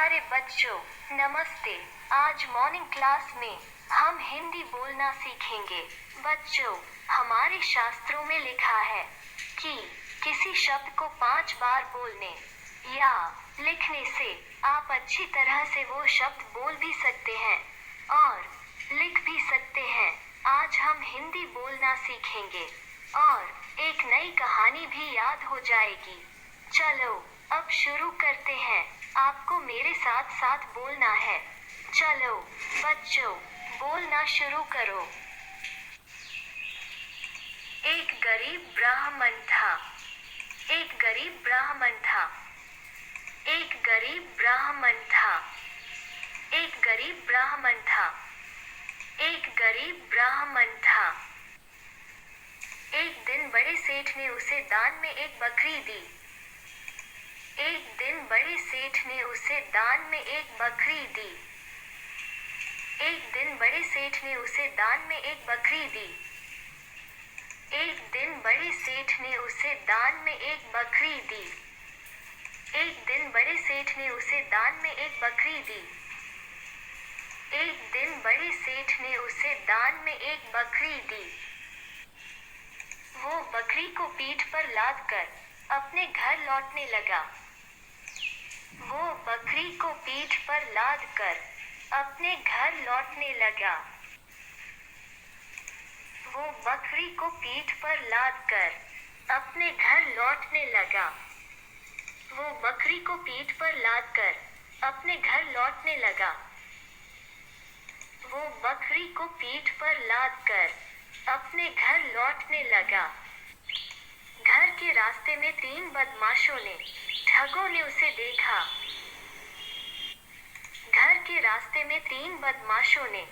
प्यारे बच्चों, नमस्ते। आज मॉर्निंग क्लास में हम हिंदी बोलना सीखेंगे। बच्चों, हमारे शास्त्रों में लिखा है कि किसी शब्द को 5 बार बोलने या लिखने से आप अच्छी तरह से वो शब्द बोल भी सकते हैं और लिख भी सकते हैं। आज हम हिंदी बोलना सीखेंगे और एक नई कहानी भी याद हो जाएगी। चलो अब शुरू करते हैं। आपको मेरे साथ साथ बोलना है। चलो बच्चों, बोलना शुरू करो। एक गरीब ब्राह्मण था। एक गरीब ब्राह्मण था। एक गरीब ब्राह्मण था। एक गरीब ब्राह्मण था। एक गरीब ब्राह्मण था। एक दिन बड़े सेठ ने उसे दान में एक बकरी दी। एक दिन बड़े सेठ ने उसे दान में एक बकरी दी। एक दिन बड़े सेठ ने उसे दान में एक बकरी दी। एक दिन बड़े सेठ ने उसे दान में एक बकरी दी। एक दिन बड़े सेठ ने उसे दान में एक बकरी दी। एक दिन बड़े सेठ ने उसे दान में एक बकरी दी। वो बकरी को पीठ पर लाद कर अपने घर लौटने लगा। वो बकरी को पीठ पर लाद कर अपने घर लौटने लगा। वो बकरी को पीठ पर लाद कर अपने घर लौटने लगा। वो बकरी को पीठ पर लाद कर अपने घर लौटने लगा। वो बकरी को पीठ पर लाद कर अपने घर लौटने लगा। घर के रास्ते में 3 बदमाशों ने ठगों ने उसे देखा। घर के रास्ते में 3 बदमाशों ने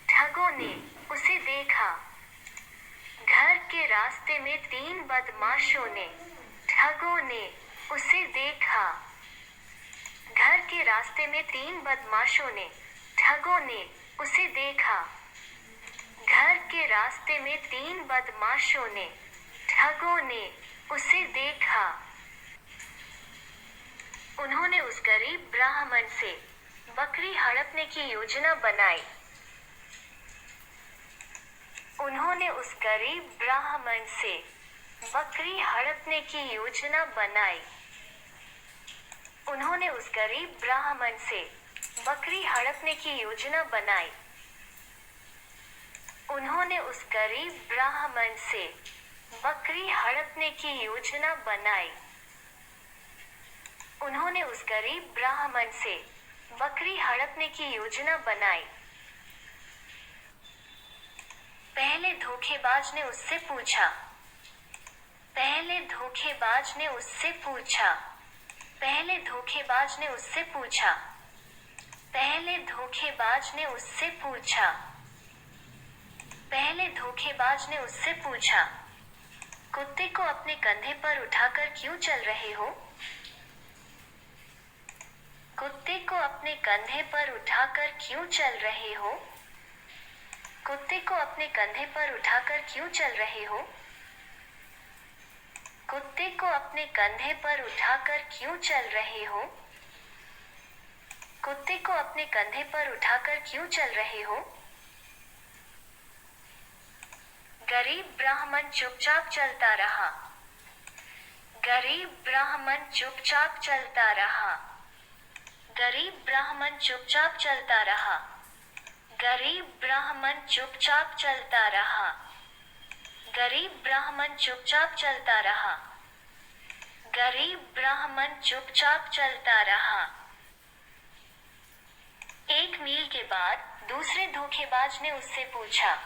ठगों ने उसे देखा। घर के रास्ते में 3 बदमाशों ने ठगों ने उसे देखा। घर के रास्ते में 3 बदमाशों ने ठगों ने उसे देखा। घर के रास्ते में 3 बदमाशों ने ठगों ने उसे देखा। उन्होंने उस गरीब ब्राह्मण से बकरी हड़पने की योजना बनाई। उन्होंने उस गरीब ब्राह्मण से बकरी हड़पने की योजना बनाई। उन्होंने उस गरीब ब्राह्मण से बकरी हड़पने की योजना बनाई। उन्होंने उस गरीब ब्राह्मण से बकरी हड़पने की योजना बनाई। उन्होंने उस गरीब ब्राह्मण से बकरी हड़पने की योजना बनाई। पहले धोखेबाज ने उससे पूछा। पहले धोखेबाज ने उससे पूछा। पहले धोखेबाज ने उससे पूछा। पहले धोखेबाज ने उससे पूछा। पहले धोखेबाज ने उससे पूछा, कुत्ते को अपने कंधे पर उठाकर क्यों चल रहे हो? कुत्ते को अपने कंधे पर उठाकर क्यों चल रहे हो? कुत्ते को अपने कंधे पर उठाकर क्यों चल रहे हो? कुत्ते को अपने कंधे पर उठाकर क्यों चल रहे हो? कुत्ते को अपने कंधे पर उठाकर क्यों चल रहे हो? गरीब ब्राह्मण चुपचाप चलता रहा। गरीब ब्राह्मण चुपचाप चलता रहा। गरीब ब्राह्मण चुपचाप चलता रहा। गरीब ब्राह्मण चुपचाप चलता रहा। गरीब ब्राह्मण चुपचाप चलता रहा। गरीब ब्राह्मण चुपचाप चलता रहा। 1 मील के बाद दूसरे धोखेबाज ने उससे पूछा।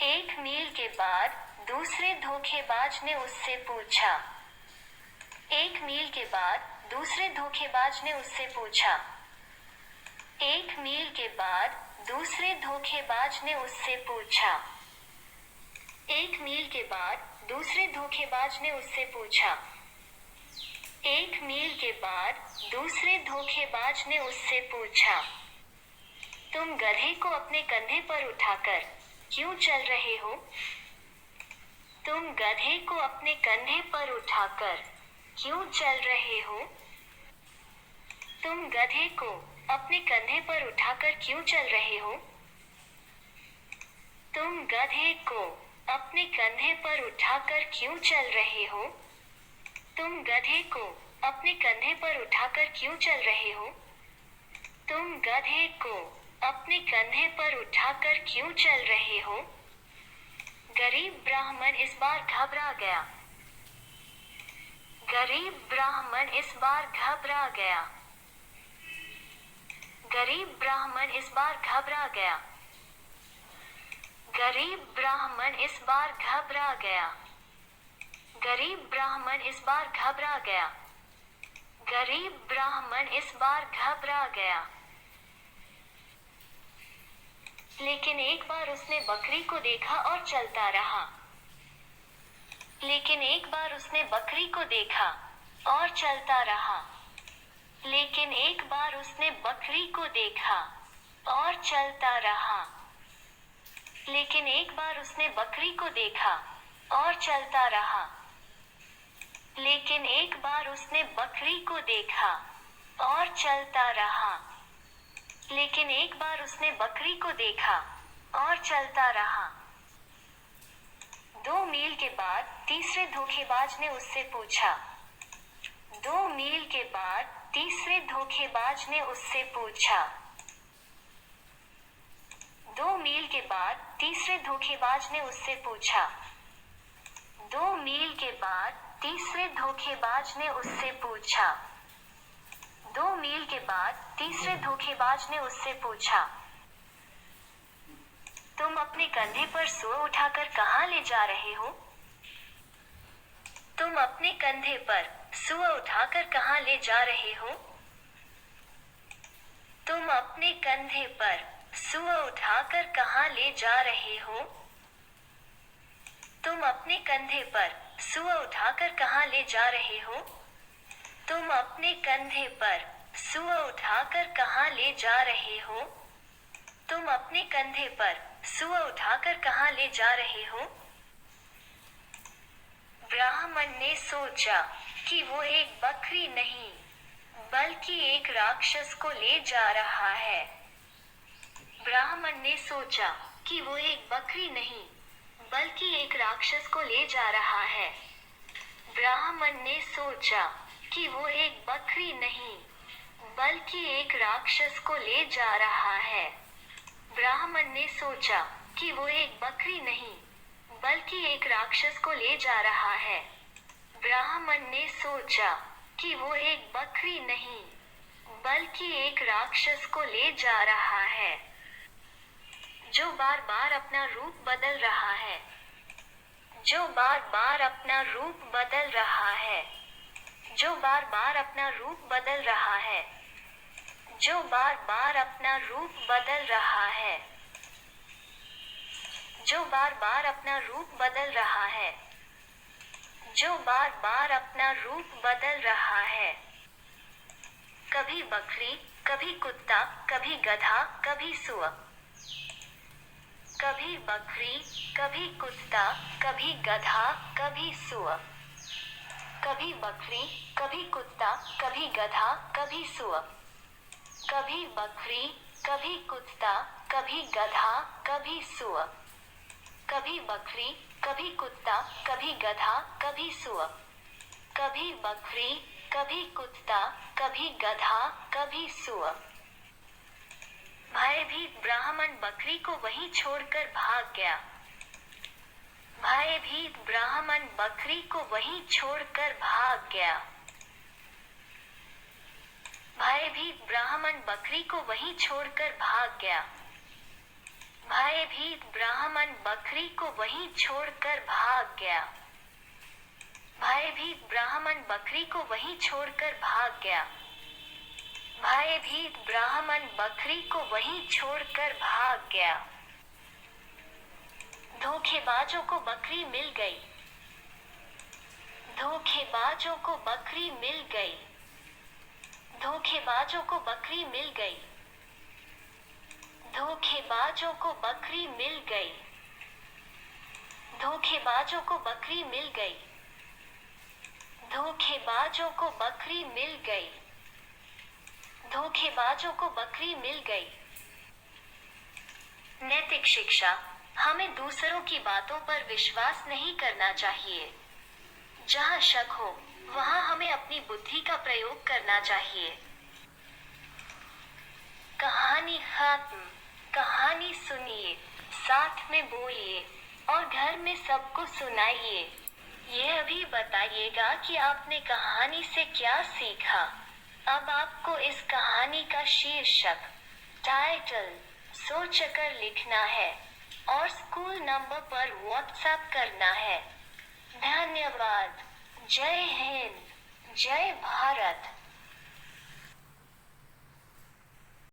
1 मील के बाद दूसरे धोखेबाज ने उससे पूछा। 1 मील के बाद दूसरे धोखेबाज ने उससे पूछा। 1 मील के बाद दूसरे धोखेबाज ने उससे पूछा। 1 मील के बाद दूसरे धोखेबाज ने उससे पूछा। 1 मील के बाद दूसरे धोखेबाज ने उससे पूछा, तुम गधे को अपने कंधे पर उठाकर क्यों चल रहे हो? तुम गधे को अपने कंधे पर उठाकर क्यों चल रहे हो? तुम गधे को अपने कंधे पर उठाकर क्यों चल रहे हो? तुम गधे को अपने कंधे पर उठाकर क्यों चल रहे हो? तुम गधे को अपने कंधे पर उठाकर क्यों चल रहे हो? तुम गधे को अपने कंधे पर उठाकर क्यों चल रहे हो? गरीब ब्राह्मण इस बार घबरा गया। गरीब ब्राह्मण इस बार घबरा गया। गरीब ब्राह्मण इस बार घबरा गया। गरीब ब्राह्मण इस बार घबरा गया। गरीब ब्राह्मण इस बार घबरा गया। गरीब ब्राह्मण इस बार घबरा गया। लेकिन एक बार उसने बकरी को देखा और चलता रहा। लेकिन एक बार उसने बकरी को देखा और चलता रहा। लेकिन एक बार उसने बकरी को देखा और चलता रहा। लेकिन एक बार उसने बकरी को देखा और चलता रहा। लेकिन एक बार उसने बकरी को देखा और चलता रहा। लेकिन एक बार उसने बकरी को देखा और चलता रहा। 2 मील के बाद तीसरे धोखेबाज ने उससे पूछा। 2 मील के बाद तीसरे धोखेबाज ने उससे पूछा। 2 मील के बाद तीसरे धोखेबाज ने उससे पूछा। 2 मील के बाद तीसरे धोखेबाज ने उससे पूछा। 2 मील के बाद तीसरे धोखेबाज ने उससे पूछा। तुम अपने कंधे पर सुअ उठाकर कहाँ ले जा रहे हो? तुम अपने कंधे पर सुअ उठाकर कहाँ ले जा रहे हो? तुम अपने कंधे पर सुअ उठाकर कहाँ ले जा रहे हो? तुम अपने कंधे पर सुअ उठाकर कहाँ ले जा रहे हो? तुम अपने कंधे पर सुअ उठाकर कहाँ ले जा रहे हो? तुम अपने कंधे पर सुअ उठाकर कहाँ ले जा रहे हो? ब्राह्मण ने सोचा कि वो एक बकरी नहीं बल्कि एक राक्षस को ले जा रहा है। ब्राह्मण ने सोचा कि वो एक बकरी नहीं बल्कि एक राक्षस को ले जा रहा है। ब्राह्मण ने सोचा कि वो एक बकरी नहीं बल्कि एक राक्षस को ले जा रहा है। ब्राह्मण ने सोचा कि वो एक बकरी नहीं बल्कि एक राक्षस को ले जा रहा है। ब्राह्मण ने सोचा कि वो एक बकरी नहीं बल्कि एक राक्षस को ले जा रहा है। जो बार बार अपना रूप बदल रहा है। जो बार बार अपना रूप बदल रहा है। जो बार बार अपना रूप बदल रहा है। जो बार बार अपना रूप बदल रहा है। जो बार बार अपना रूप बदल रहा है। जो बार बार अपना रूप बदल रहा है। कभी बकरी, कभी कुत्ता, कभी गधा, कभी सुअर। कभी बकरी, कभी कुत्ता, कभी गधा, कभी सुअर। कभी बकरी, कभी कुत्ता, कभी गधा, कभी सुअर। कभी बकरी, कभी कुत्ता, कभी गधा, कभी सुअर। कभी बकरी, कभी कुत्ता, कभी गधा, कभी सुअर। कभी बकरी, कभी कुत्ता, कभी गधा, कभी सुअर। भयभीत ब्राह्मण बकरी को वहीं छोड़कर भाग गया। भयभीत ब्राह्मण बकरी को वहीं छोड़कर भाग गया। भयभीत ब्राह्मण बकरी को वहीं छोड़कर भाग गया। भयभीत ब्राह्मण बकरी को वहीं छोड़कर भाग गया। भयभीत ब्राह्मण बकरी को वहीं छोड़कर भाग गया। भयभीत ब्राह्मण बकरी को वहीं छोड़कर भाग गया। धोखेबाजों को बकरी मिल गई। धोखेबाजों को बकरी मिल गई। धोखेबाजों को बकरी मिल गई। धोखेबाजों को बकरी मिल गई। धोखेबाजों को बकरी मिल गई। धोखेबाजों को बकरी मिल गई। धोखेबाजों को बकरी मिल गई। नैतिक शिक्षा, हमें दूसरों की बातों पर विश्वास नहीं करना चाहिए। जहाँ शक हो, वहाँ हमें अपनी बुद्धि का प्रयोग करना चाहिए। कहानी खत्म। कहानी सुनिए, साथ में बोलिए और घर में सबको सुनाइए। यह भी बताइएगा कि आपने कहानी से क्या सीखा। अब आपको इस कहानी का शीर्षक, टाइटल, सोचकर लिखना है और स्कूल नंबर पर व्हाट्सएप करना है। धन्यवाद। जय हिंद, जय भारत।